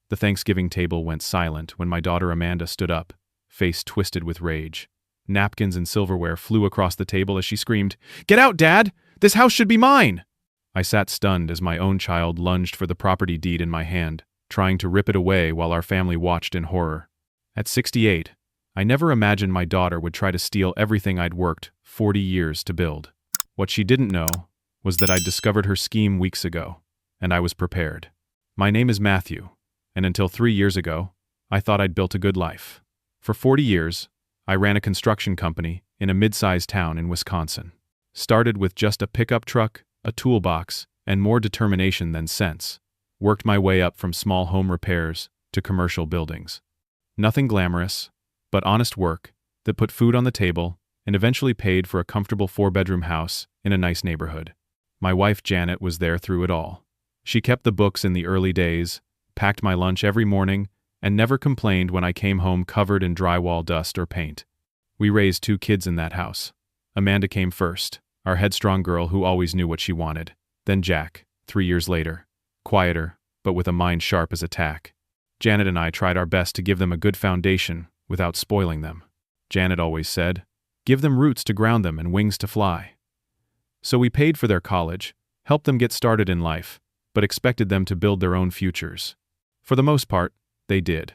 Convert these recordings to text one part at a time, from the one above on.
The Thanksgiving table went silent when my daughter Amanda stood up, face twisted with rage. Napkins and silverware flew across the table as she screamed, "Get out, Dad! This house should be mine!" I sat stunned as my own child lunged for the property deed in my hand, trying to rip it away while our family watched in horror. At 68, I never imagined my daughter would try to steal everything I'd worked 40 years to build. What she didn't know was that I'd discovered her scheme weeks ago, and I was prepared. My name is Matthew, and until 3 years ago, I thought I'd built a good life. For 40 years, I ran a construction company in a mid-sized town in Wisconsin. Started with just a pickup truck, a toolbox, and more determination than sense. Worked my way up from small home repairs to commercial buildings. Nothing glamorous, but honest work that put food on the table and eventually paid for a comfortable 4-bedroom house in a nice neighborhood. My wife Janet was there through it all. She kept the books in the early days, packed my lunch every morning, and never complained when I came home covered in drywall dust or paint. We raised 2 kids in that house. Amanda came first, our headstrong girl who always knew what she wanted. Then Jack, 3 years later. Quieter, but with a mind sharp as a tack. Janet and I tried our best to give them a good foundation without spoiling them. Janet always said, "Give them roots to ground them and wings to fly." So we paid for their college, helped them get started in life, but expected them to build their own futures. For the most part, they did.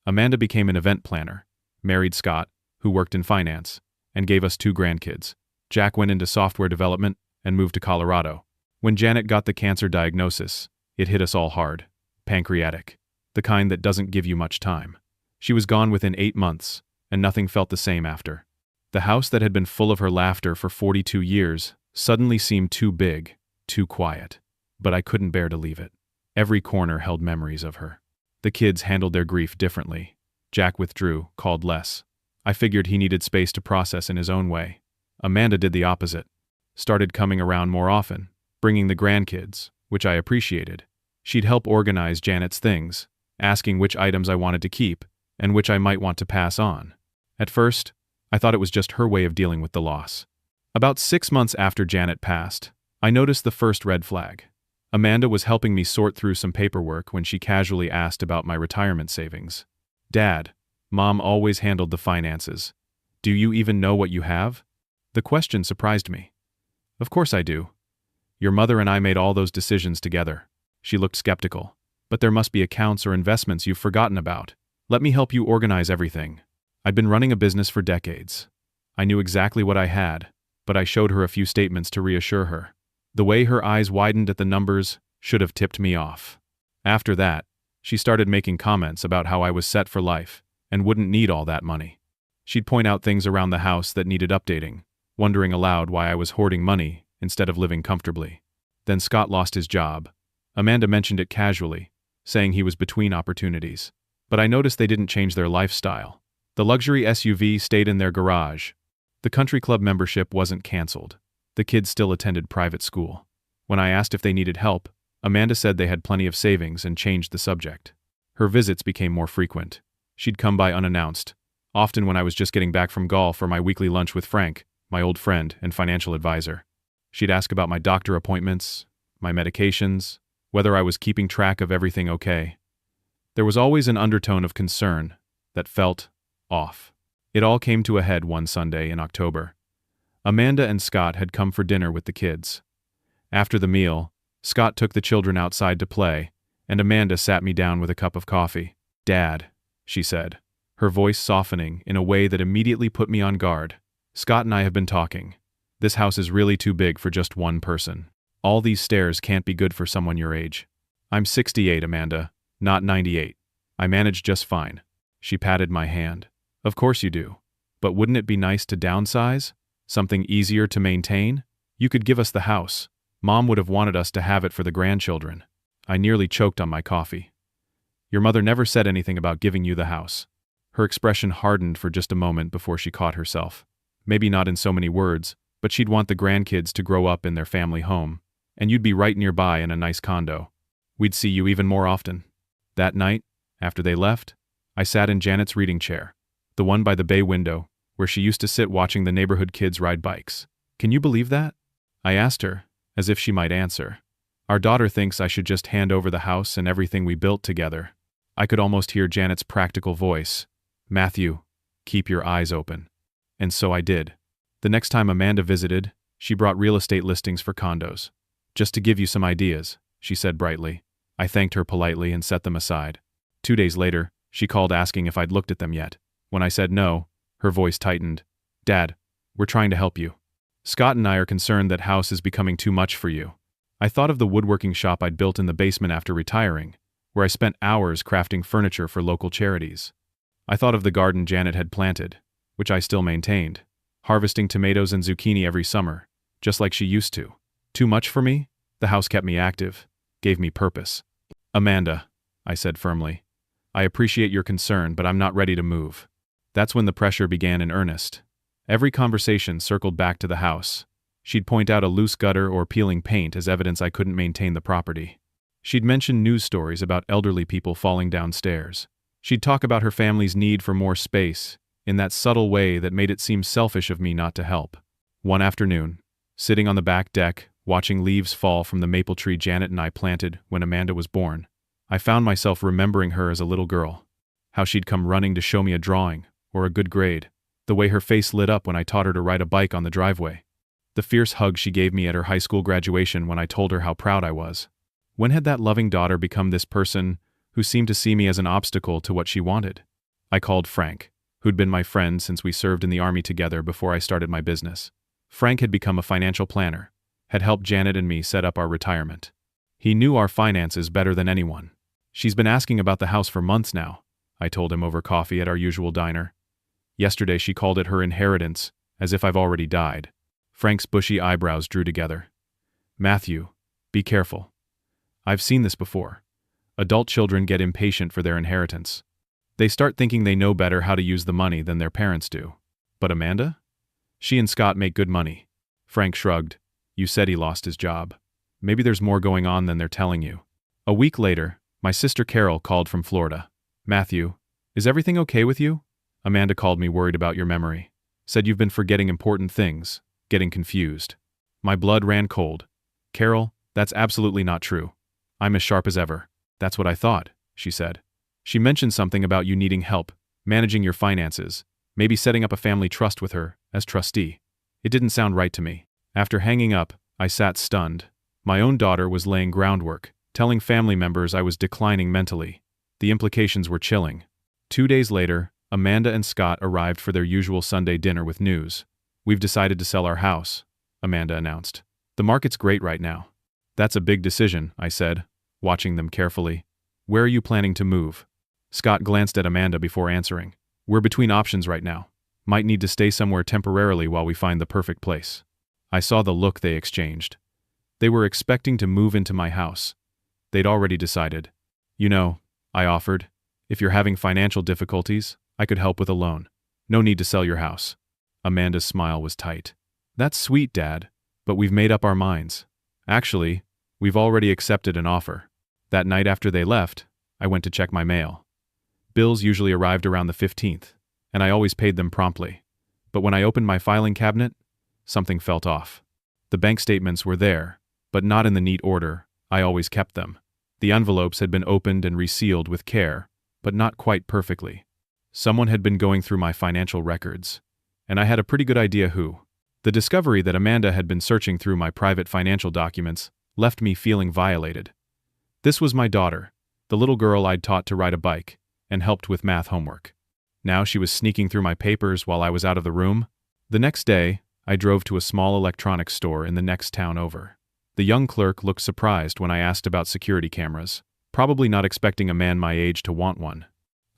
Amanda became an event planner, married Scott, who worked in finance, and gave us 2 grandkids. Jack went into software development and moved to Colorado. When Janet got the cancer diagnosis, it hit us all hard. Pancreatic. The kind that doesn't give you much time. She was gone within 8 months, and nothing felt the same after. The house that had been full of her laughter for 42 years suddenly seemed too big, too quiet. But I couldn't bear to leave it. Every corner held memories of her. The kids handled their grief differently. Jack withdrew, called less. I figured he needed space to process in his own way. Amanda did the opposite. Started coming around more often, bringing the grandkids, which I appreciated. She'd help organize Janet's things, asking which items I wanted to keep and which I might want to pass on. At first, I thought it was just her way of dealing with the loss. About 6 months after Janet passed, I noticed the first red flag. Amanda was helping me sort through some paperwork when she casually asked about my retirement savings. "Dad, Mom always handled the finances. Do you even know what you have?" The question surprised me. "Of course I do. Your mother and I made all those decisions together." She looked skeptical. "But there must be accounts or investments you've forgotten about. Let me help you organize everything." I'd been running a business for decades. I knew exactly what I had, but I showed her a few statements to reassure her. The way her eyes widened at the numbers should have tipped me off. After that, she started making comments about how I was set for life and wouldn't need all that money. She'd point out things around the house that needed updating, wondering aloud why I was hoarding money instead of living comfortably. Then Scott lost his job. Amanda mentioned it casually, saying he was between opportunities. But I noticed they didn't change their lifestyle. The luxury SUV stayed in their garage. The country club membership wasn't canceled. The kids still attended private school. When I asked if they needed help, Amanda said they had plenty of savings and changed the subject. Her visits became more frequent. She'd come by unannounced, often when I was just getting back from golf or my weekly lunch with Frank, my old friend and financial advisor. She'd ask about my doctor appointments, my medications, whether I was keeping track of everything okay. There was always an undertone of concern that felt off. It all came to a head one Sunday in October. Amanda and Scott had come for dinner with the kids. After the meal, Scott took the children outside to play, and Amanda sat me down with a cup of coffee. "Dad," she said, her voice softening in a way that immediately put me on guard. "Scott and I have been talking. This house is really too big for just one person. All these stairs can't be good for someone your age." "I'm 68, Amanda, not 98. I manage just fine." She patted my hand. "Of course you do. But wouldn't it be nice to downsize? Something easier to maintain? You could give us the house. Mom would have wanted us to have it for the grandchildren." I nearly choked on my coffee. "Your mother never said anything about giving you the house." Her expression hardened for just a moment before she caught herself. Maybe not in so many words, but she'd want the grandkids to grow up in their family home, and you'd be right nearby in a nice condo. We'd see you even more often. That night, after they left, I sat in Janet's reading chair, the one by the bay window, where she used to sit watching the neighborhood kids ride bikes. "Can you believe that?" I asked her, as if she might answer. "Our daughter thinks I should just hand over the house and everything we built together I could almost hear Janet's practical voice. Matthew, keep your eyes open. And so I did. The next time Amanda visited, she brought real estate listings for condos. Just to give you some ideas, she said brightly. I thanked her politely and set them aside. 2 days later, she called asking if I'd looked at them yet. When I said no, her voice tightened. Dad, we're trying to help you. Scott and I are concerned that house is becoming too much for you. I thought of the woodworking shop I'd built in the basement after retiring, where I spent hours crafting furniture for local charities. I thought of the garden Janet had planted, which I still maintained, harvesting tomatoes and zucchini every summer, just like she used to. Too much for me? The house kept me active, gave me purpose. Amanda, I said firmly, I appreciate your concern, but I'm not ready to move. That's when the pressure began in earnest. Every conversation circled back to the house. She'd point out a loose gutter or peeling paint as evidence I couldn't maintain the property. She'd mention news stories about elderly people falling downstairs. She'd talk about her family's need for more space, in that subtle way that made it seem selfish of me not to help. One afternoon, sitting on the back deck, watching leaves fall from the maple tree Janet and I planted when Amanda was born, I found myself remembering her as a little girl. How she'd come running to show me a drawing, or a good grade. The way her face lit up when I taught her to ride a bike on the driveway. The fierce hug she gave me at her high school graduation when I told her how proud I was. When had that loving daughter become this person who seemed to see me as an obstacle to what she wanted? I called Frank, who'd been my friend since we served in the Army together before I started my business. Frank had become a financial planner, had helped Janet and me set up our retirement. He knew our finances better than anyone. She's been asking about the house for months now, I told him over coffee at our usual diner. Yesterday she called it her inheritance, as if I've already died. Frank's bushy eyebrows drew together. Matthew, be careful. I've seen this before. Adult children get impatient for their inheritance. They start thinking they know better how to use the money than their parents do. But Amanda? She and Scott make good money. Frank shrugged. You said he lost his job. Maybe there's more going on than they're telling you. A week later, my sister Carol called from Florida. Matthew, is everything okay with you? Amanda called me worried about your memory. Said you've been forgetting important things, getting confused. My blood ran cold. Carol, that's absolutely not true. I'm as sharp as ever. That's what I thought, she said. She mentioned something about you needing help, managing your finances, maybe setting up a family trust with her, as trustee. It didn't sound right to me. After hanging up, I sat stunned. My own daughter was laying groundwork, telling family members I was declining mentally. The implications were chilling. 2 days later, Amanda and Scott arrived for their usual Sunday dinner with news. We've decided to sell our house, Amanda announced. The market's great right now. That's a big decision, I said, watching them carefully. Where are you planning to move? Scott glanced at Amanda before answering. We're between options right now. Might need to stay somewhere temporarily while we find the perfect place. I saw the look they exchanged. They were expecting to move into my house. They'd already decided. You know, I offered, if you're having financial difficulties, I could help with a loan. No need to sell your house. Amanda's smile was tight. That's sweet, Dad, but we've made up our minds. Actually, we've already accepted an offer. That night after they left, I went to check my mail. Bills usually arrived around the 15th, and I always paid them promptly. But when I opened my filing cabinet, something felt off. The bank statements were there, but not in the neat order I always kept them. The envelopes had been opened and resealed with care, but not quite perfectly. Someone had been going through my financial records, and I had a pretty good idea who. The discovery that Amanda had been searching through my private financial documents left me feeling violated. This was my daughter, the little girl I'd taught to ride a bike and helped with math homework. Now she was sneaking through my papers while I was out of the room. The next day, I drove to a small electronics store in the next town over. The young clerk looked surprised when I asked about security cameras, probably not expecting a man my age to want one.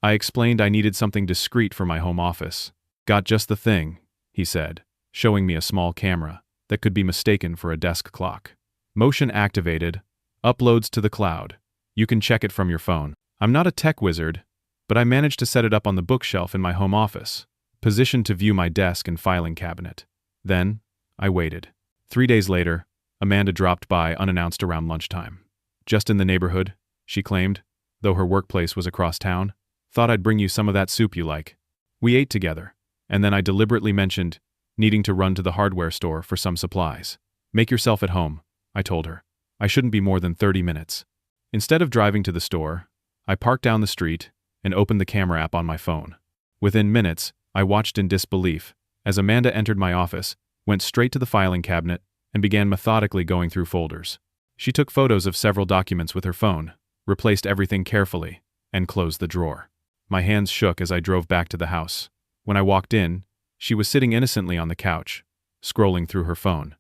I explained I needed something discreet for my home office. Got just the thing, he said, showing me a small camera that could be mistaken for a desk clock. Motion activated, uploads to the cloud. You can check it from your phone. I'm not a tech wizard, but I managed to set it up on the bookshelf in my home office, positioned to view my desk and filing cabinet. Then, I waited. 3 days later, Amanda dropped by unannounced around lunchtime. Just in the neighborhood, she claimed, though her workplace was across town. Thought I'd bring you some of that soup you like. We ate together, and then I deliberately mentioned needing to run to the hardware store for some supplies. Make yourself at home, I told her. I shouldn't be more than 30 minutes. Instead of driving to the store, I parked down the street and opened the camera app on my phone. Within minutes, I watched in disbelief as Amanda entered my office, went straight to the filing cabinet, and began methodically going through folders. She took photos of several documents with her phone, replaced everything carefully, and closed the drawer. My hands shook as I drove back to the house. When I walked in, she was sitting innocently on the couch, scrolling through her phone.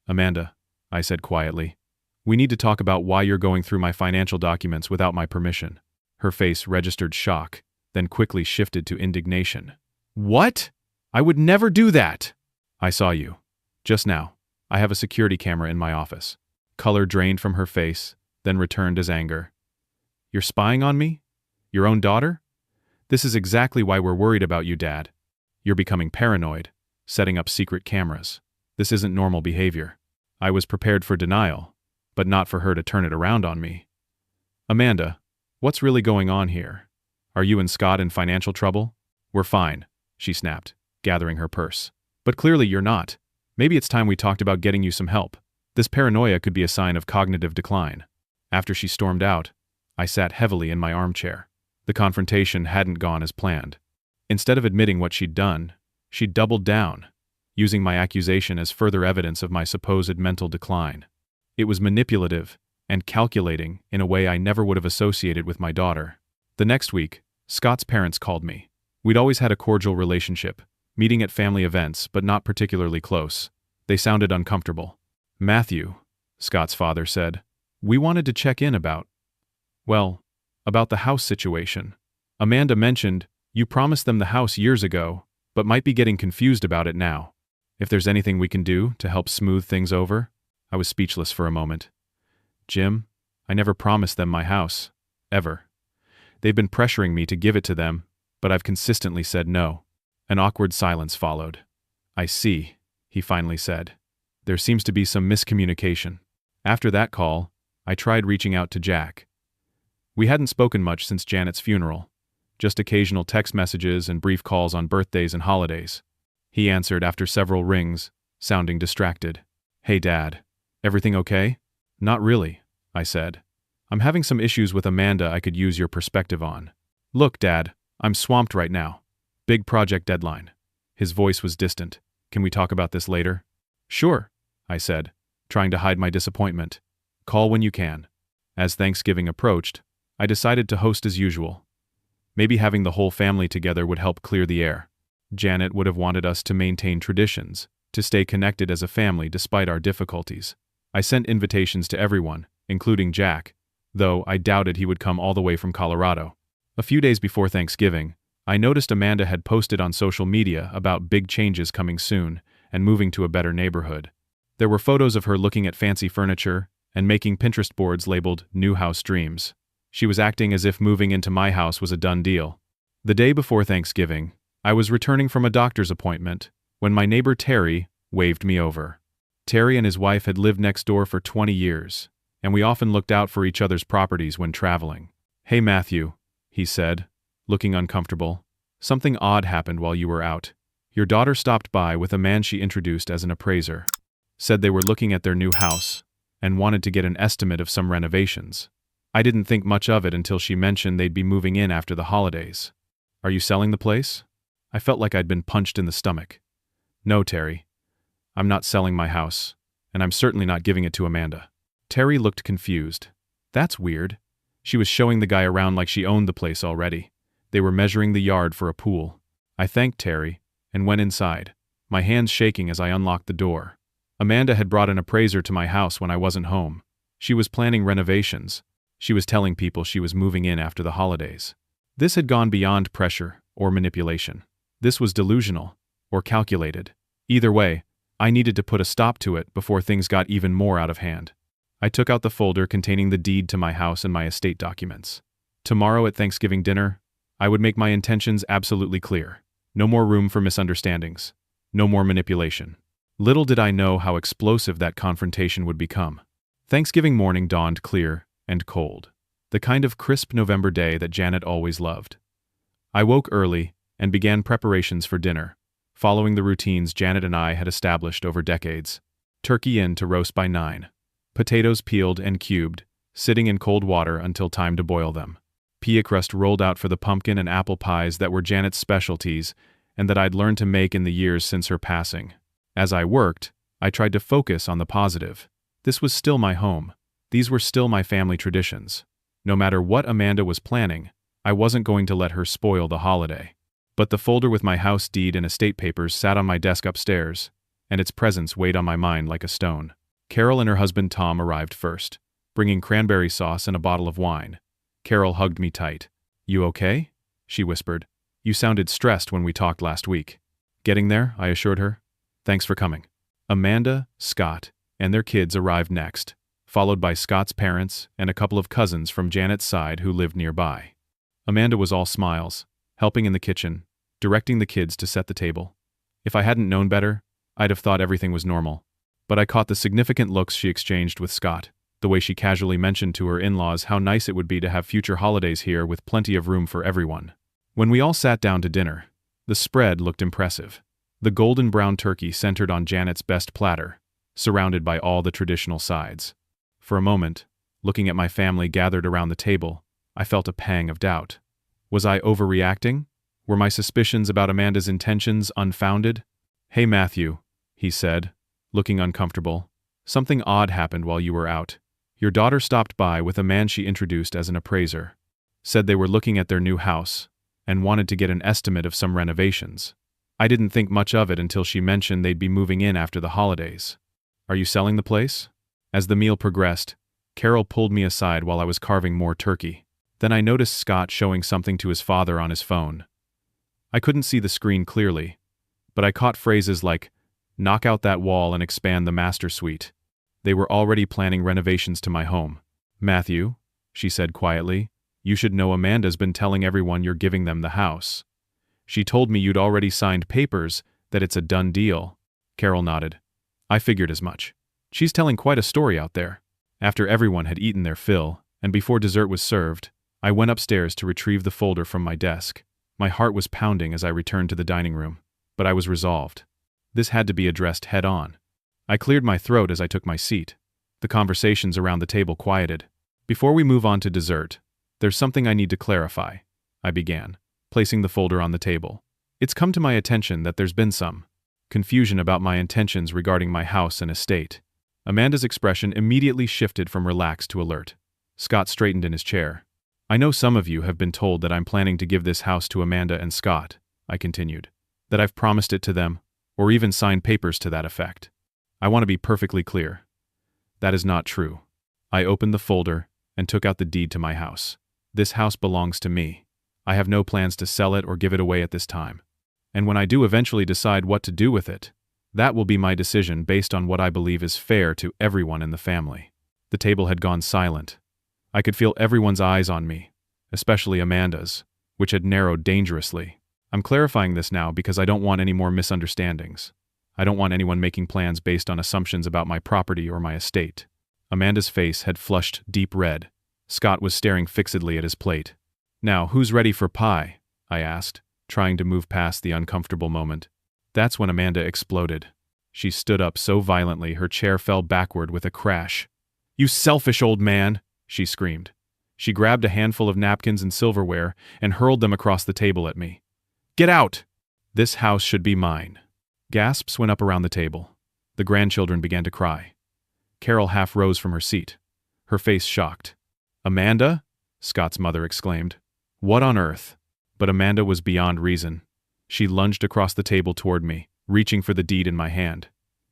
"Amanda," I said quietly, "we need to talk about why you're going through my financial documents without my permission." Her face registered shock, then quickly shifted to indignation. "What? I would never do that!" "I saw you. Just now. I have a security camera in my office." Color drained from her face, then returned as anger. "You're spying on me? Your own daughter? This is exactly why we're worried about you, Dad. You're becoming paranoid, setting up secret cameras. This isn't normal behavior." I was prepared for denial, but not for her to turn it around on me. "Amanda, what's really going on here? Are you and Scott in financial trouble?" "We're fine," she snapped, gathering her purse. "But clearly you're not. Maybe it's time we talked about getting you some help. This paranoia could be a sign of cognitive decline." After she stormed out, I sat heavily in my armchair. The confrontation hadn't gone as planned. Instead of admitting what she'd done, she doubled down, using my accusation as further evidence of my supposed mental decline. It was manipulative and calculating in a way I never would have associated with my daughter. The next week, Scott's parents called me. We'd always had a cordial relationship, meeting at family events but not particularly close. They sounded uncomfortable. "Matthew," Scott's father said, "we wanted to check in about the house situation. Amanda mentioned you promised them the house years ago, but might be getting confused about it now. If there's anything we can do to help smooth things over." I was speechless for a moment. "Jim, I never promised them my house. Ever. They've been pressuring me to give it to them, but I've consistently said no." An awkward silence followed. "I see," he finally said. "There seems to be some miscommunication." After that call, I tried reaching out to Jack. We hadn't spoken much since Janet's funeral, just occasional text messages and brief calls on birthdays and holidays. He answered after several rings, sounding distracted. "Hey Dad, everything okay?" "Not really," I said. "I'm having some issues with Amanda I could use your perspective on." "Look, Dad, I'm swamped right now. Big project deadline." His voice was distant. "Can we talk about this later?" "Sure," I said, trying to hide my disappointment. "Call when you can." As Thanksgiving approached, I decided to host as usual. Maybe having the whole family together would help clear the air. Janet would have wanted us to maintain traditions, to stay connected as a family despite our difficulties. I sent invitations to everyone, including Jack, though I doubted he would come all the way from Colorado. A few days before Thanksgiving, I noticed Amanda had posted on social media about big changes coming soon and moving to a better neighborhood. There were photos of her looking at fancy furniture and making Pinterest boards labeled New House Dreams. She was acting as if moving into my house was a done deal. The day before Thanksgiving, I was returning from a doctor's appointment when my neighbor Terry waved me over. Terry and his wife had lived next door for 20 years, and we often looked out for each other's properties when traveling. "Hey Matthew," he said, looking uncomfortable. "Something odd happened while you were out. Your daughter stopped by with a man she introduced as an appraiser. Said they were looking at their new house and wanted to get an estimate of some renovations. I didn't think much of it until she mentioned they'd be moving in after the holidays. Are you selling the place?" I felt like I'd been punched in the stomach. "No, Terry. I'm not selling my house, and I'm certainly not giving it to Amanda." Terry looked confused. "That's weird." She was showing the guy around like she owned the place already. They were measuring the yard for a pool. I thanked Terry and went inside, my hands shaking as I unlocked the door. Amanda had brought an appraiser to my house when I wasn't home. She was planning renovations. She was telling people she was moving in after the holidays. This had gone beyond pressure or manipulation. This was delusional or calculated. Either way, I needed to put a stop to it before things got even more out of hand. I took out the folder containing the deed to my house and my estate documents. Tomorrow at Thanksgiving dinner, I would make my intentions absolutely clear. No more room for misunderstandings. No more manipulation. Little did I know how explosive that confrontation would become. Thanksgiving morning dawned clear and cold, the kind of crisp November day that Janet always loved. I woke early and began preparations for dinner, following the routines Janet and I had established over decades. Turkey in to roast by 9. Potatoes peeled and cubed, sitting in cold water until time to boil them. Pea crust rolled out for the pumpkin and apple pies that were Janet's specialties and that I'd learned to make in the years since her passing. As I worked, I tried to focus on the positive. This was still my home. These were still my family traditions. No matter what Amanda was planning, I wasn't going to let her spoil the holiday. But the folder with my house deed and estate papers sat on my desk upstairs, and its presence weighed on my mind like a stone. Carol and her husband Tom arrived first, bringing cranberry sauce and a bottle of wine. Carol hugged me tight. "You okay?" she whispered. "You sounded stressed when we talked last week." "Getting there," I assured her. "Thanks for coming." Amanda, Scott, and their kids arrived next, followed by Scott's parents and a couple of cousins from Janet's side who lived nearby. Amanda was all smiles, helping in the kitchen, directing the kids to set the table. If I hadn't known better, I'd have thought everything was normal. But I caught the significant looks she exchanged with Scott, the way she casually mentioned to her in-laws how nice it would be to have future holidays here with plenty of room for everyone. When we all sat down to dinner, the spread looked impressive. The golden brown turkey centered on Janet's best platter, surrounded by all the traditional sides. For a moment, looking at my family gathered around the table, I felt a pang of doubt. Was I overreacting? Were my suspicions about Amanda's intentions unfounded? "Hey Matthew," he said, looking uncomfortable. "Something odd happened while you were out. Your daughter stopped by with a man she introduced as an appraiser. Said they were looking at their new house and wanted to get an estimate of some renovations. I didn't think much of it until she mentioned they'd be moving in after the holidays. Are you selling the place?" As the meal progressed, Carol pulled me aside while I was carving more turkey. Then I noticed Scott showing something to his father on his phone. I couldn't see the screen clearly, but I caught phrases like, "knock out that wall and expand the master suite." They were already planning renovations to my home. "Matthew," she said quietly, "you should know Amanda's been telling everyone you're giving them the house. She told me you'd already signed papers, that it's a done deal." Carol nodded. "I figured as much. She's telling quite a story out there." After everyone had eaten their fill, and before dessert was served, I went upstairs to retrieve the folder from my desk. My heart was pounding as I returned to the dining room, but I was resolved. This had to be addressed head-on. I cleared my throat as I took my seat. The conversations around the table quieted. "Before we move on to dessert, there's something I need to clarify," I began, placing the folder on the table. "It's come to my attention that there's been some confusion about my intentions regarding my house and estate." Amanda's expression immediately shifted from relaxed to alert. Scott straightened in his chair. "I know some of you have been told that I'm planning to give this house to Amanda and Scott," I continued, "that I've promised it to them, or even signed papers to that effect. I want to be perfectly clear. That is not true." I opened the folder and took out the deed to my house. This house belongs to me. I have no plans to sell it or give it away at this time. And when I do eventually decide what to do with it, that will be my decision based on what I believe is fair to everyone in the family. The table had gone silent. I could feel everyone's eyes on me, especially Amanda's, which had narrowed dangerously. I'm clarifying this now because I don't want any more misunderstandings. I don't want anyone making plans based on assumptions about my property or my estate. Amanda's face had flushed deep red. Scott was staring fixedly at his plate. "Now, who's ready for pie?" I asked, trying to move past the uncomfortable moment. That's when Amanda exploded. She stood up so violently her chair fell backward with a crash. "You selfish old man!" she screamed. She grabbed a handful of napkins and silverware and hurled them across the table at me. "Get out! This house should be mine." Gasps went up around the table. The grandchildren began to cry. Carol half rose from her seat, her face shocked. "Amanda?" Scott's mother exclaimed. "What on earth?" But Amanda was beyond reason. She lunged across the table toward me, reaching for the deed in my hand.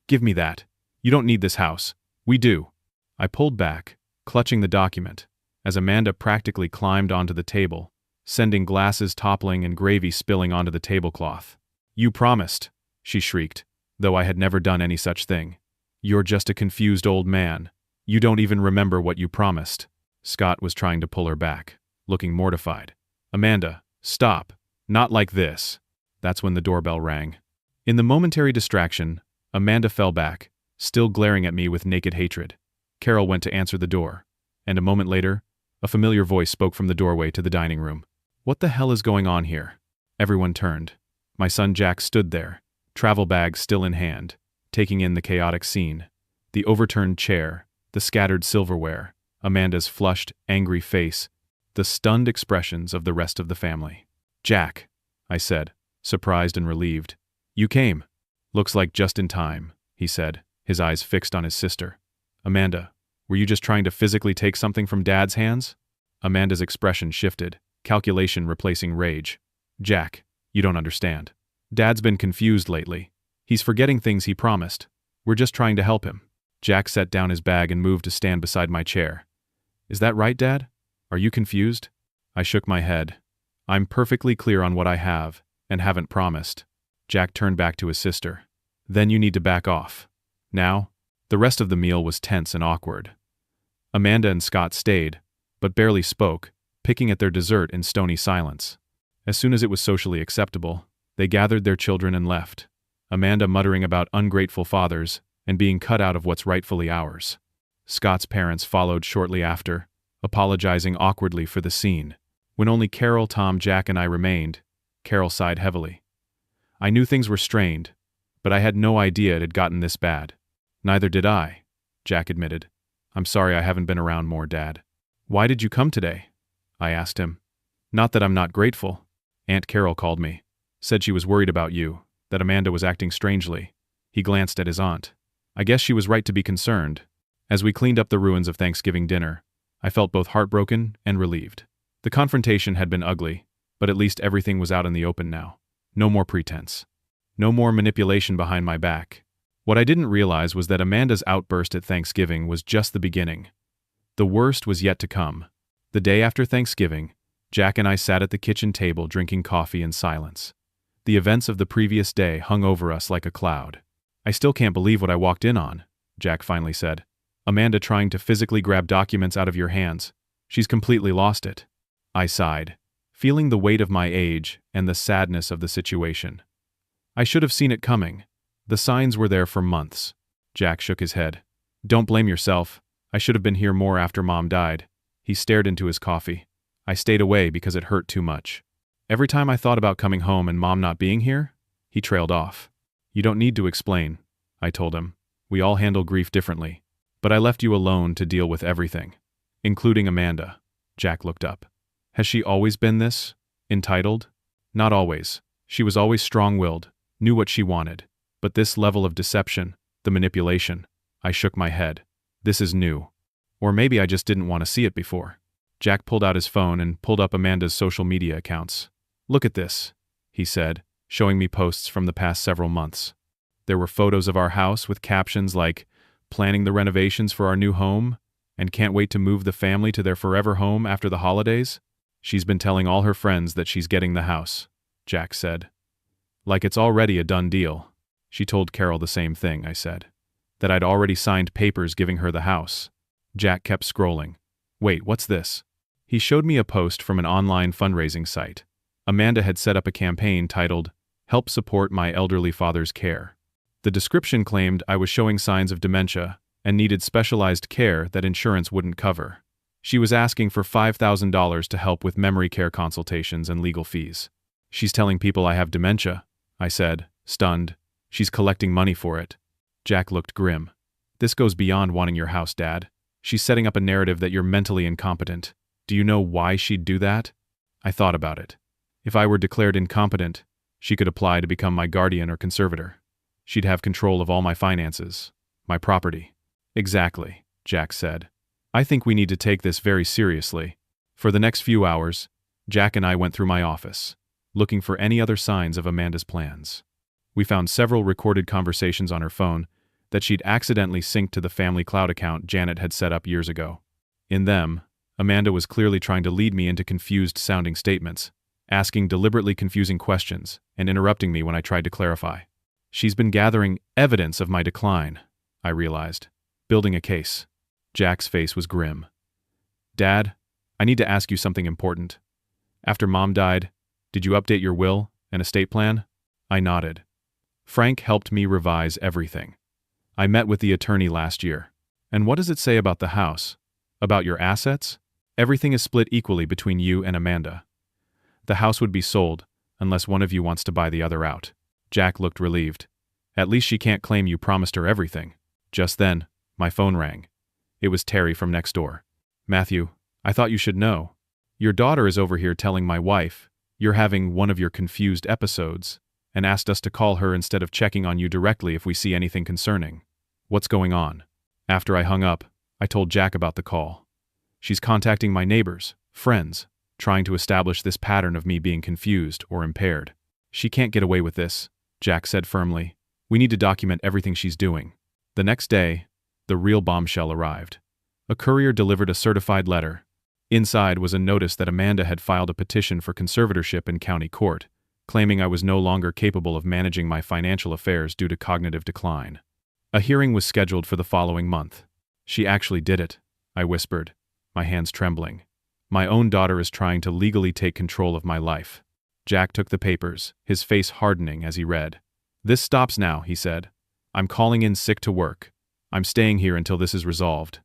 "Give me that. You don't need this house. We do." I pulled back, clutching the document, as Amanda practically climbed onto the table, sending glasses toppling and gravy spilling onto the tablecloth. "You promised," she shrieked, though I had never done any such thing. "You're just a confused old man. You don't even remember what you promised." Scott was trying to pull her back, looking mortified. "Amanda, stop. Not like this." That's when the doorbell rang. In the momentary distraction, Amanda fell back, still glaring at me with naked hatred. Carol went to answer the door, and a moment later, a familiar voice spoke from the doorway to the dining room. "What the hell is going on here?" Everyone turned. My son Jack stood there, travel bag still in hand, taking in the chaotic scene. The overturned chair, the scattered silverware, Amanda's flushed, angry face. the stunned expressions of the rest of the family. "Jack," I said, surprised and relieved. "You came." "Looks like just in time," he said, his eyes fixed on his sister. "Amanda, were you just trying to physically take something from Dad's hands?" Amanda's expression shifted, calculation replacing rage. "Jack, you don't understand. Dad's been confused lately. He's forgetting things he promised. We're just trying to help him." Jack set down his bag and moved to stand beside my chair. "Is that right, Dad? Are you confused?" I shook my head. "I'm perfectly clear on what I have and haven't promised." Jack turned back to his sister. "Then you need to back off. Now?" The rest of the meal was tense and awkward. Amanda and Scott stayed, but barely spoke, picking at their dessert in stony silence. As soon as it was socially acceptable, they gathered their children and left, Amanda muttering about ungrateful fathers and being cut out of what's rightfully ours. Scott's parents followed shortly after, apologizing awkwardly for the scene. When only Carol, Tom, Jack, and I remained, Carol sighed heavily. "I knew things were strained, but I had no idea it had gotten this bad." "Neither did I," Jack admitted. "I'm sorry I haven't been around more, Dad." "Why did you come today?" I asked him. "Not that I'm not grateful. Aunt Carol called me. Said she was worried about you, that Amanda was acting strangely." He glanced at his aunt. "I guess she was right to be concerned." As we cleaned up the ruins of Thanksgiving dinner, I felt both heartbroken and relieved. The confrontation had been ugly, but at least everything was out in the open now. No more pretense. No more manipulation behind my back. What I didn't realize was that Amanda's outburst at Thanksgiving was just the beginning. The worst was yet to come. The day after Thanksgiving, Jack and I sat at the kitchen table drinking coffee in silence. The events of the previous day hung over us like a cloud. "I still can't believe what I walked in on," Jack finally said. "Amanda trying to physically grab documents out of your hands. She's completely lost it." I sighed, feeling the weight of my age and the sadness of the situation. "I should have seen it coming. The signs were there for months." Jack shook his head. "Don't blame yourself. I should have been here more after Mom died." He stared into his coffee. "I stayed away because it hurt too much. Every time I thought about coming home and Mom not being here," he trailed off. "You don't need to explain," I told him. "We all handle grief differently. But I left you alone to deal with everything. Including Amanda." Jack looked up. "Has she always been this? Entitled?" "Not always. She was always strong-willed, knew what she wanted. But this level of deception, the manipulation," I shook my head. "This is new. Or maybe I just didn't want to see it before." Jack pulled out his phone and pulled up Amanda's social media accounts. "Look at this," he said, showing me posts from the past several months. There were photos of our house with captions like, "Planning the renovations for our new home," and "Can't wait to move the family to their forever home after the holidays." "She's been telling all her friends that she's getting the house," Jack said. "Like it's already a done deal." "She told Carol the same thing," I said. "That I'd already signed papers giving her the house." Jack kept scrolling. "Wait, what's this?" He showed me a post from an online fundraising site. Amanda had set up a campaign titled, "Help Support My Elderly Father's Care." The description claimed I was showing signs of dementia and needed specialized care that insurance wouldn't cover. She was asking for $5,000 to help with memory care consultations and legal fees. "She's telling people I have dementia," I said, stunned. "She's collecting money for it." Jack looked grim. "This goes beyond wanting your house, Dad. She's setting up a narrative that you're mentally incompetent. Do you know why she'd do that?" I thought about it. If I were declared incompetent, she could apply to become my guardian or conservator. She'd have control of all my finances, my property. "Exactly," Jack said. "I think we need to take this very seriously." For the next few hours, Jack and I went through my office, looking for any other signs of Amanda's plans. We found several recorded conversations on her phone that she'd accidentally synced to the family cloud account Janet had set up years ago. In them, Amanda was clearly trying to lead me into confused-sounding statements, asking deliberately confusing questions and interrupting me when I tried to clarify. She's been gathering evidence of my decline, I realized, building a case. Jack's face was grim. "Dad, I need to ask you something important. After Mom died, did you update your will and estate plan?" I nodded. "Frank helped me revise everything. I met with the attorney last year. And what does it say about the house? About your assets? Everything is split equally between you and Amanda. The house would be sold unless one of you wants to buy the other out." Jack looked relieved. "At least she can't claim you promised her everything." Just then, my phone rang. It was Terry from next door. "Matthew, I thought you should know." Your daughter is over here telling my wife you're having one of your confused episodes and asked us to call her instead of checking on you directly if we see anything concerning. What's going on? After I hung up, I told Jack about the call. She's contacting my neighbors, friends, trying to establish this pattern of me being confused or impaired. She can't get away with this, Jack said firmly. We need to document everything she's doing. The next day, the real bombshell arrived. A courier delivered a certified letter. Inside was a notice that Amanda had filed a petition for conservatorship in county court, claiming I was no longer capable of managing my financial affairs due to cognitive decline. A hearing was scheduled for the following month. She actually did it, I whispered, my hands trembling. My own daughter is trying to legally take control of my life. Jack took the papers, his face hardening as he read. This stops now, he said. I'm calling in sick to work. I'm staying here until this is resolved.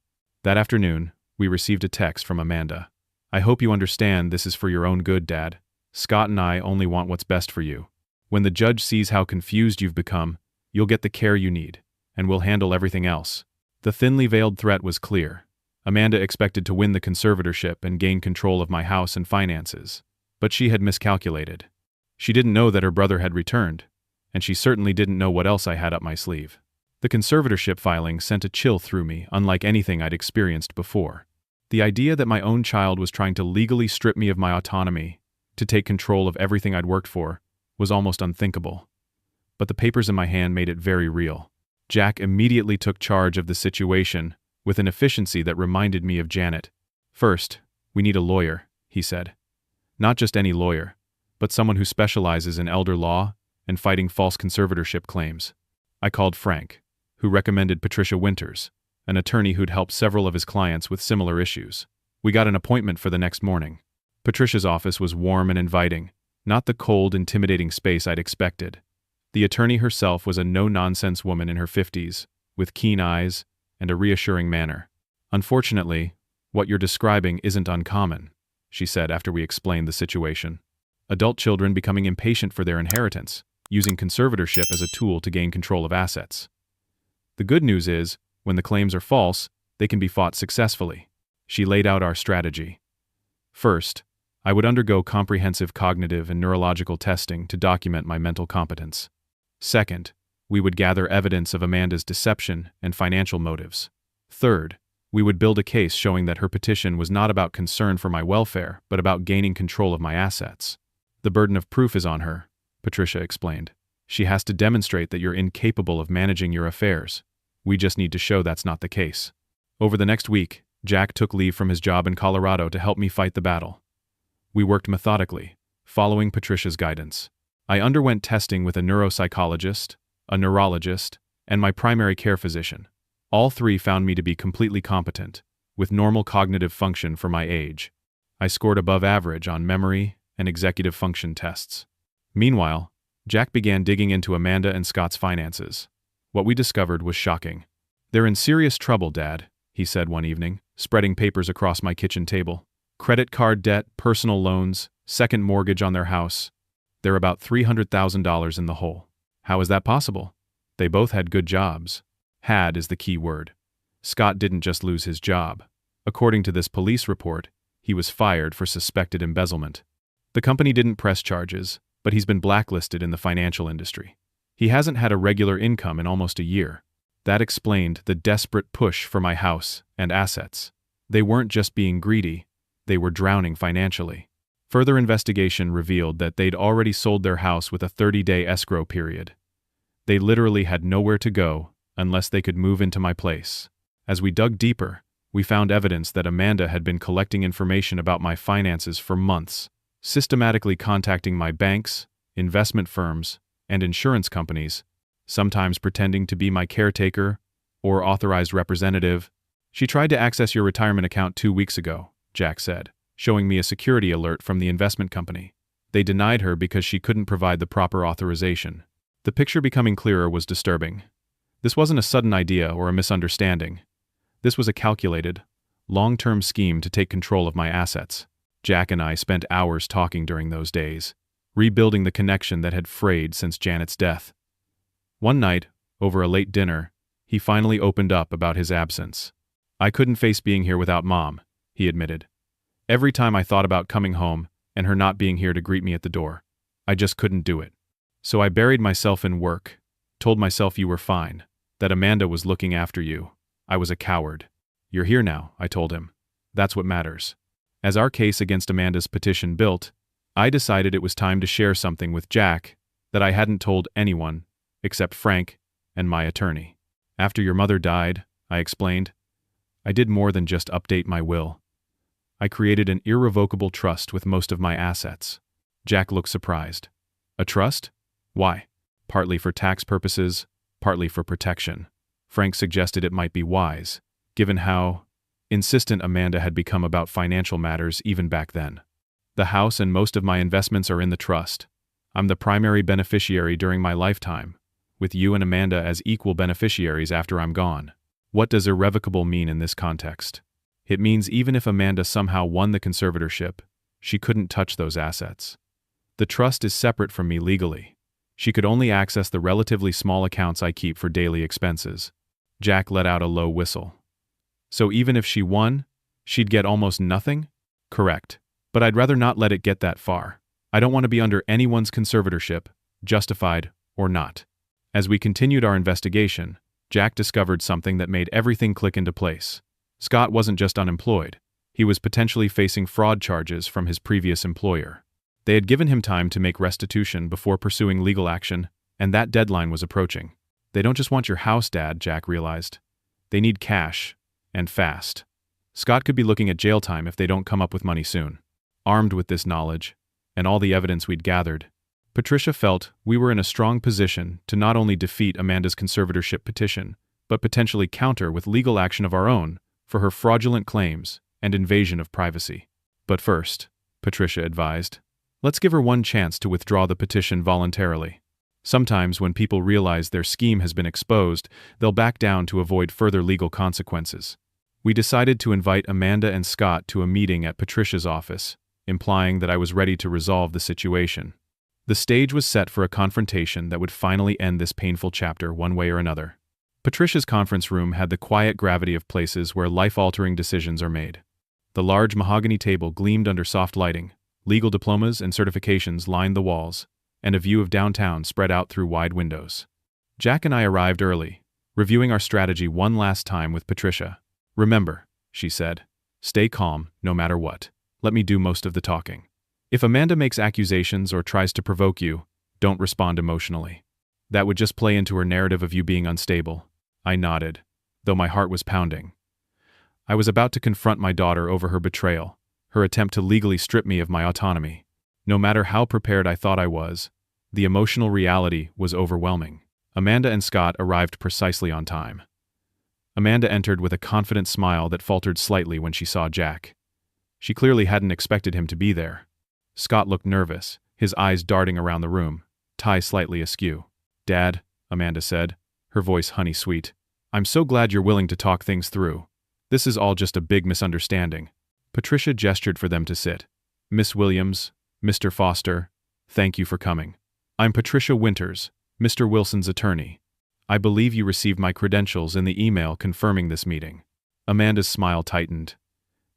That afternoon, we received a text from Amanda. I hope you understand this is for your own good, Dad. Scott and I only want what's best for you. When the judge sees how confused you've become, you'll get the care you need, and we'll handle everything else. The thinly veiled threat was clear. Amanda expected to win the conservatorship and gain control of my house and finances, but she had miscalculated. She didn't know that her brother had returned, and she certainly didn't know what else I had up my sleeve. The conservatorship filing sent a chill through me, unlike anything I'd experienced before. The idea that my own child was trying to legally strip me of my autonomy, to take control of everything I'd worked for, was almost unthinkable. But the papers in my hand made it very real. Jack immediately took charge of the situation, with an efficiency that reminded me of Janet. First, we need a lawyer, he said. Not just any lawyer, but someone who specializes in elder law and fighting false conservatorship claims. I called Frank, who recommended Patricia Winters, an attorney who'd helped several of his clients with similar issues. We got an appointment for the next morning. Patricia's office was warm and inviting, not the cold, intimidating space I'd expected. The attorney herself was a no-nonsense woman in her 50s, with keen eyes and a reassuring manner. Unfortunately, what you're describing isn't uncommon, she said after we explained the situation. Adult children becoming impatient for their inheritance, using conservatorship as a tool to gain control of assets. The good news is, when the claims are false, they can be fought successfully. She laid out our strategy. First, I would undergo comprehensive cognitive and neurological testing to document my mental competence. Second, we would gather evidence of Amanda's deception and financial motives. Third, we would build a case showing that her petition was not about concern for my welfare, but about gaining control of my assets. The burden of proof is on her, Patricia explained. She has to demonstrate that you're incapable of managing your affairs. We just need to show that's not the case. Over the next week, Jack took leave from his job in Colorado to help me fight the battle. We worked methodically, following Patricia's guidance. I underwent testing with a neuropsychologist, a neurologist, and my primary care physician. All three found me to be completely competent, with normal cognitive function for my age. I scored above average on memory and executive function tests. Meanwhile, Jack began digging into Amanda and Scott's finances. What we discovered was shocking. They're in serious trouble, Dad, he said one evening, spreading papers across my kitchen table. Credit card debt, personal loans, second mortgage on their house. They're about $300,000 in the hole. How is that possible? They both had good jobs. Had is the key word. Scott didn't just lose his job. According to this police report, he was fired for suspected embezzlement. The company didn't press charges, but he's been blacklisted in the financial industry. He hasn't had a regular income in almost a year. That explained the desperate push for my house and assets. They weren't just being greedy, they were drowning financially. Further investigation revealed that they'd already sold their house with a 30-day escrow period. They literally had nowhere to go unless they could move into my place. As we dug deeper, we found evidence that Amanda had been collecting information about my finances for months, systematically contacting my banks, investment firms, and insurance companies, sometimes pretending to be my caretaker or authorized representative. She tried to access your retirement account 2 weeks ago, Jack said, showing me a security alert from the investment company. They denied her because she couldn't provide the proper authorization. The picture becoming clearer was disturbing. This wasn't a sudden idea or a misunderstanding. This was a calculated, long-term scheme to take control of my assets. Jack and I spent hours talking during those days, rebuilding the connection that had frayed since Janet's death. One night, over a late dinner, he finally opened up about his absence. I couldn't face being here without Mom, he admitted. Every time I thought about coming home and her not being here to greet me at the door, I just couldn't do it. So I buried myself in work, told myself you were fine, that Amanda was looking after you. I was a coward. You're here now, I told him. That's what matters. As our case against Amanda's petition built, I decided it was time to share something with Jack that I hadn't told anyone except Frank and my attorney. After your mother died, I explained, I did more than just update my will. I created an irrevocable trust with most of my assets. Jack looked surprised. A trust? Why? Partly for tax purposes, partly for protection. Frank suggested it might be wise, given how insistent Amanda had become about financial matters even back then. The house and most of my investments are in the trust. I'm the primary beneficiary during my lifetime, with you and Amanda as equal beneficiaries after I'm gone. What does irrevocable mean in this context? It means even if Amanda somehow won the conservatorship, she couldn't touch those assets. The trust is separate from me legally. She could only access the relatively small accounts I keep for daily expenses. Jack let out a low whistle. So even if she won, she'd get almost nothing? Correct. But I'd rather not let it get that far. I don't want to be under anyone's conservatorship, justified or not. As we continued our investigation, Jack discovered something that made everything click into place. Scott wasn't just unemployed. He was potentially facing fraud charges from his previous employer. They had given him time to make restitution before pursuing legal action, and that deadline was approaching. They don't just want your house, Dad, Jack realized. They need cash, and fast. Scott could be looking at jail time if they don't come up with money soon. Armed with this knowledge, and all the evidence we'd gathered, Patricia felt we were in a strong position to not only defeat Amanda's conservatorship petition, but potentially counter with legal action of our own for her fraudulent claims and invasion of privacy. But first, Patricia advised, let's give her one chance to withdraw the petition voluntarily. Sometimes when people realize their scheme has been exposed, they'll back down to avoid further legal consequences. We decided to invite Amanda and Scott to a meeting at Patricia's office, implying that I was ready to resolve the situation. The stage was set for a confrontation that would finally end this painful chapter one way or another. Patricia's conference room had the quiet gravity of places where life-altering decisions are made. The large mahogany table gleamed under soft lighting, legal diplomas and certifications lined the walls, and a view of downtown spread out through wide windows. Jack and I arrived early, reviewing our strategy one last time with Patricia. Remember, she said, stay calm no matter what. Let me do most of the talking. If Amanda makes accusations or tries to provoke you, don't respond emotionally. That would just play into her narrative of you being unstable. I nodded, though my heart was pounding. I was about to confront my daughter over her betrayal, her attempt to legally strip me of my autonomy. No matter how prepared I thought I was, the emotional reality was overwhelming. Amanda and Scott arrived precisely on time. Amanda entered with a confident smile that faltered slightly when she saw Jack. She clearly hadn't expected him to be there. Scott looked nervous, his eyes darting around the room, tie slightly askew. Dad, Amanda said, her voice honey-sweet, I'm so glad you're willing to talk things through. This is all just a big misunderstanding. Patricia gestured for them to sit. Miss Williams, Mr. Foster, thank you for coming. I'm Patricia Winters, Mr. Wilson's attorney. I believe you received my credentials in the email confirming this meeting. Amanda's smile tightened.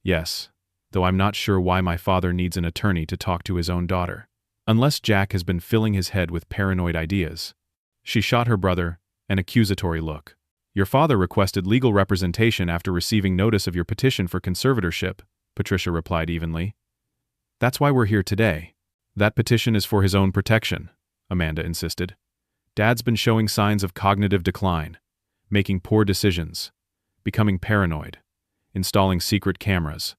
Yes, though I'm not sure why my father needs an attorney to talk to his own daughter. Unless Jack has been filling his head with paranoid ideas. She shot her brother an accusatory look. Your father requested legal representation after receiving notice of your petition for conservatorship, Patricia replied evenly. That's why we're here today. That petition is for his own protection, Amanda insisted. Dad's been showing signs of cognitive decline, making poor decisions, becoming paranoid, installing secret cameras.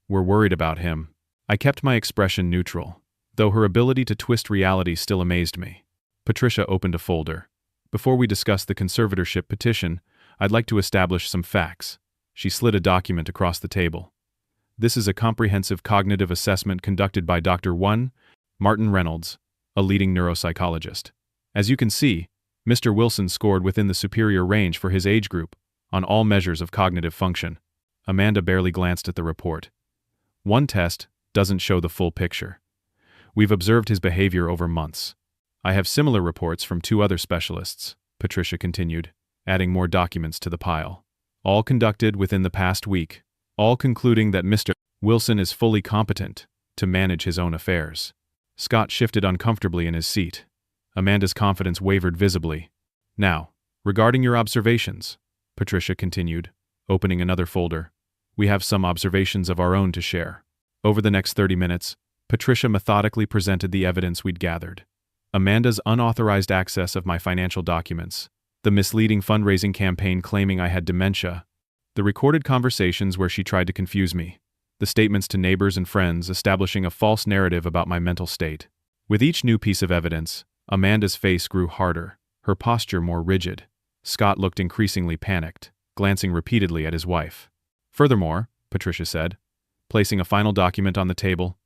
We're worried about him. I kept my expression neutral, though her ability to twist reality still amazed me. Patricia opened a folder. Before we discuss the conservatorship petition, I'd like to establish some facts. She slid a document across the table. This is a comprehensive cognitive assessment conducted by Dr. Martin Reynolds, a leading neuropsychologist. As you can see, Mr. Wilson scored within the superior range for his age group on all measures of cognitive function. Amanda barely glanced at the report. One test doesn't show the full picture. We've observed his behavior over months. I have similar reports from 2 other specialists, Patricia continued, adding more documents to the pile. All conducted within the past week, all concluding that Mr. Wilson is fully competent to manage his own affairs. Scott shifted uncomfortably in his seat. Amanda's confidence wavered visibly. Now, regarding your observations, Patricia continued, opening another folder, we have some observations of our own to share. Over the next 30 minutes, Patricia methodically presented the evidence we'd gathered. Amanda's unauthorized access of my financial documents, the misleading fundraising campaign claiming I had dementia, the recorded conversations where she tried to confuse me, the statements to neighbors and friends establishing a false narrative about my mental state. With each new piece of evidence, Amanda's face grew harder, her posture more rigid. Scott looked increasingly panicked, glancing repeatedly at his wife. Furthermore, Patricia said, placing a final document on the table,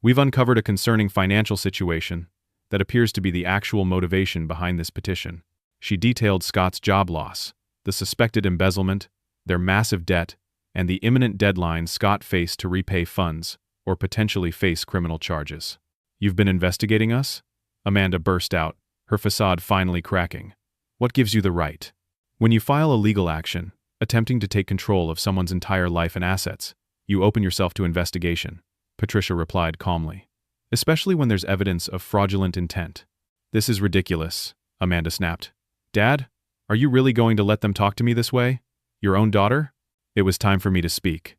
we've uncovered a concerning financial situation that appears to be the actual motivation behind this petition. She detailed Scott's job loss, the suspected embezzlement, their massive debt, and the imminent deadline Scott faced to repay funds or potentially face criminal charges. You've been investigating us? Amanda burst out, her facade finally cracking. What gives you the right? When you file a legal action, attempting to take control of someone's entire life and assets, you open yourself to investigation, Patricia replied calmly. Especially when there's evidence of fraudulent intent. This is ridiculous, Amanda snapped. Dad, are you really going to let them talk to me this way? Your own daughter? It was time for me to speak.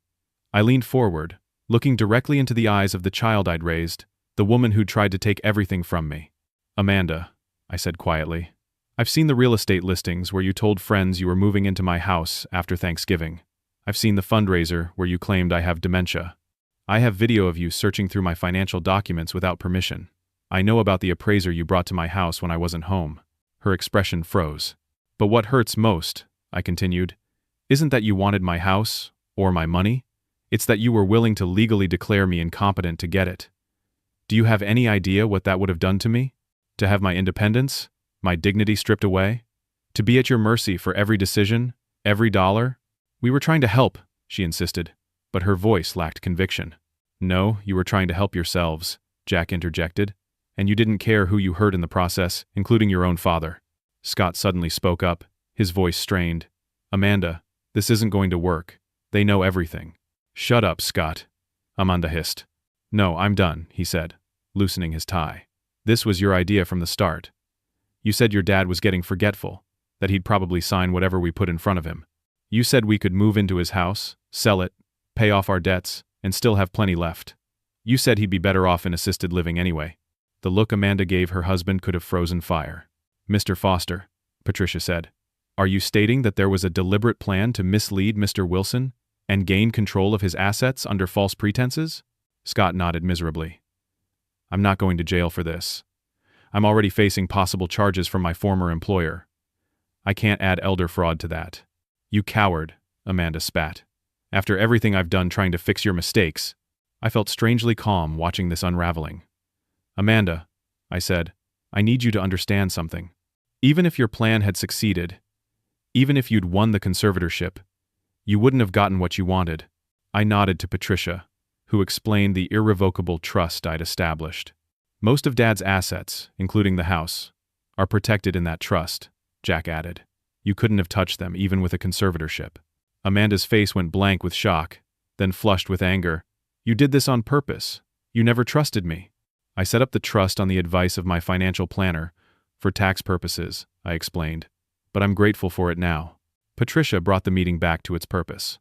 I leaned forward, looking directly into the eyes of the child I'd raised, the woman who'd tried to take everything from me. Amanda, I said quietly, I've seen the real estate listings where you told friends you were moving into my house after Thanksgiving. I've seen the fundraiser where you claimed I have dementia. I have video of you searching through my financial documents without permission. I know about the appraiser you brought to my house when I wasn't home. Her expression froze. But what hurts most, I continued, isn't that you wanted my house or my money. It's that you were willing to legally declare me incompetent to get it. Do you have any idea what that would have done to me? To have my independence, my dignity stripped away? To be at your mercy for every decision, every dollar? We were trying to help, she insisted, but her voice lacked conviction. No, you were trying to help yourselves, Jack interjected, and you didn't care who you hurt in the process, including your own father. Scott suddenly spoke up, his voice strained. Amanda, this isn't going to work. They know everything. Shut up, Scott, Amanda hissed. No, I'm done, he said, loosening his tie. This was your idea from the start. You said your dad was getting forgetful, that he'd probably sign whatever we put in front of him. You said we could move into his house, sell it, pay off our debts, and still have plenty left. You said he'd be better off in assisted living anyway. The look Amanda gave her husband could have frozen fire. Mr. Foster, Patricia said, are you stating that there was a deliberate plan to mislead Mr. Wilson and gain control of his assets under false pretenses? Scott nodded miserably. I'm not going to jail for this. I'm already facing possible charges from my former employer. I can't add elder fraud to that. You coward, Amanda spat. After everything I've done trying to fix your mistakes, I felt strangely calm watching this unraveling. Amanda, I said, I need you to understand something. Even if your plan had succeeded, even if you'd won the conservatorship, you wouldn't have gotten what you wanted. I nodded to Patricia, who explained the irrevocable trust I'd established. Most of Dad's assets, including the house, are protected in that trust, Jack added. You couldn't have touched them even with a conservatorship. Amanda's face went blank with shock, then flushed with anger. You did this on purpose. You never trusted me. I set up the trust on the advice of my financial planner, for tax purposes, I explained, but I'm grateful for it now. Patricia brought the meeting back to its purpose.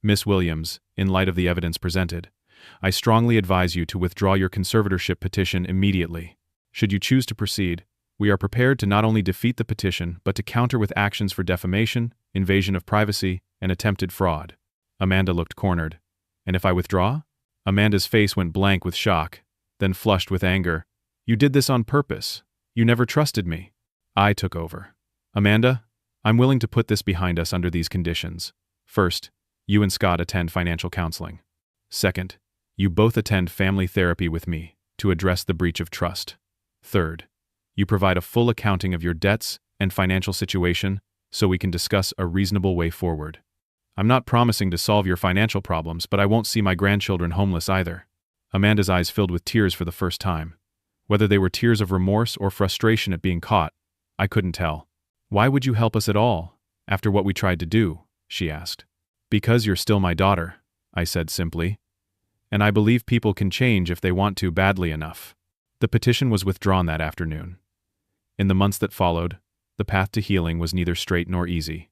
Miss Williams, in light of the evidence presented, I strongly advise you to withdraw your conservatorship petition immediately. Should you choose to proceed, we are prepared to not only defeat the petition but to counter with actions for defamation, invasion of privacy, and attempted fraud. Amanda looked cornered. And if I withdraw? Amanda's face went blank with shock, then flushed with anger. You did this on purpose. You never trusted me. I took over. Amanda, I'm willing to put this behind us under these conditions. First, you and Scott attend financial counseling. Second, you both attend family therapy with me to address the breach of trust. Third, you provide a full accounting of your debts and financial situation so we can discuss a reasonable way forward. I'm not promising to solve your financial problems, but I won't see my grandchildren homeless either. Amanda's eyes filled with tears for the first time. Whether they were tears of remorse or frustration at being caught, I couldn't tell. Why would you help us at all, after what we tried to do? She asked. Because you're still my daughter, I said simply. and I believe people can change if they want to badly enough. The petition was withdrawn that afternoon. In the months that followed, the path to healing was neither straight nor easy.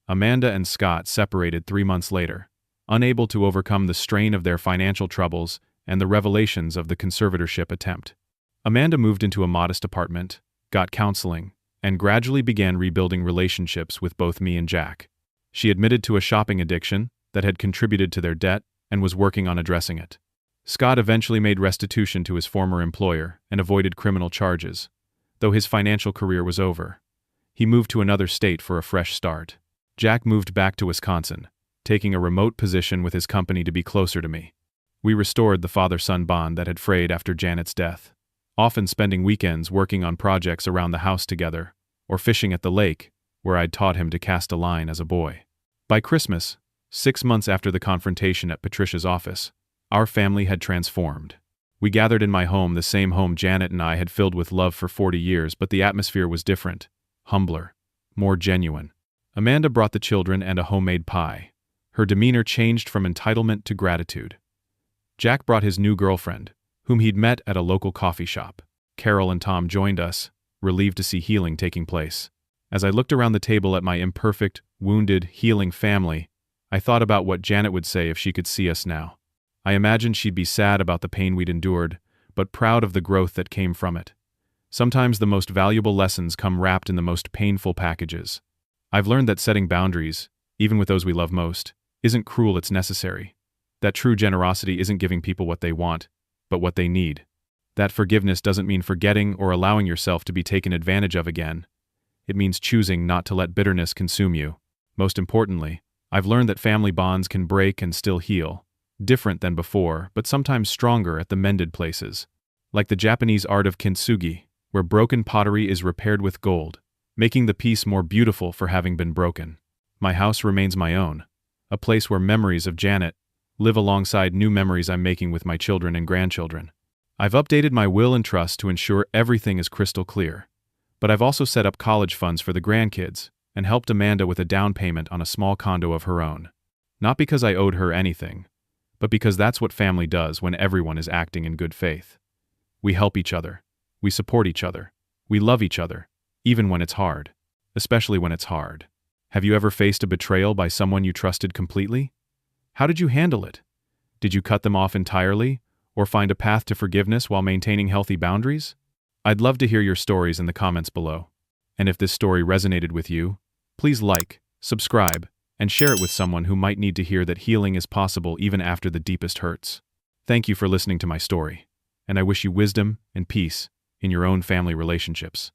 Amanda and Scott separated 3 months later, unable to overcome the strain of their financial troubles and the revelations of the conservatorship attempt. Amanda moved into a modest apartment, got counseling, and gradually began rebuilding relationships with both me and Jack. She admitted to a shopping addiction that had contributed to their debt and was working on addressing it. Scott eventually made restitution to his former employer and avoided criminal charges, though his financial career was over. He moved to another state for a fresh start. Jack moved back to Wisconsin, taking a remote position with his company to be closer to me. We restored the father-son bond that had frayed after Janet's death, often spending weekends working on projects around the house together, or fishing at the lake, where I'd taught him to cast a line as a boy. By Christmas, 6 months after the confrontation at Patricia's office, our family had transformed. We gathered in my home, the same home Janet and I had filled with love for 40 years, but the atmosphere was different, humbler, more genuine. Amanda brought the children and a homemade pie. Her demeanor changed from entitlement to gratitude. Jack brought his new girlfriend, whom he'd met at a local coffee shop. Carol and Tom joined us, relieved to see healing taking place. As I looked around the table at my imperfect, wounded, healing family, I thought about what Janet would say if she could see us now. I imagined she'd be sad about the pain we'd endured, but proud of the growth that came from it. Sometimes the most valuable lessons come wrapped in the most painful packages. I've learned that setting boundaries, even with those we love most, isn't cruel, it's necessary. That true generosity isn't giving people what they want, but what they need. That forgiveness doesn't mean forgetting or allowing yourself to be taken advantage of again. It means choosing not to let bitterness consume you. Most importantly, I've learned that family bonds can break and still heal, different than before, but sometimes stronger at the mended places. Like the Japanese art of kintsugi, where broken pottery is repaired with gold, making the piece more beautiful for having been broken. My house remains my own, a place where memories of Janet live alongside new memories I'm making with my children and grandchildren. I've updated my will and trust to ensure everything is crystal clear, but I've also set up college funds for the grandkids and helped Amanda with a down payment on a small condo of her own. Not because I owed her anything, but because that's what family does when everyone is acting in good faith. We help each other. We support each other. We love each other, even when it's hard. Especially when it's hard. Have you ever faced a betrayal by someone you trusted completely? How did you handle it? Did you cut them off entirely, or find a path to forgiveness while maintaining healthy boundaries? I'd love to hear your stories in the comments below. And if this story resonated with you, please like, subscribe, and share it with someone who might need to hear that healing is possible even after the deepest hurts. Thank you for listening to my story, and I wish you wisdom and peace in your own family relationships.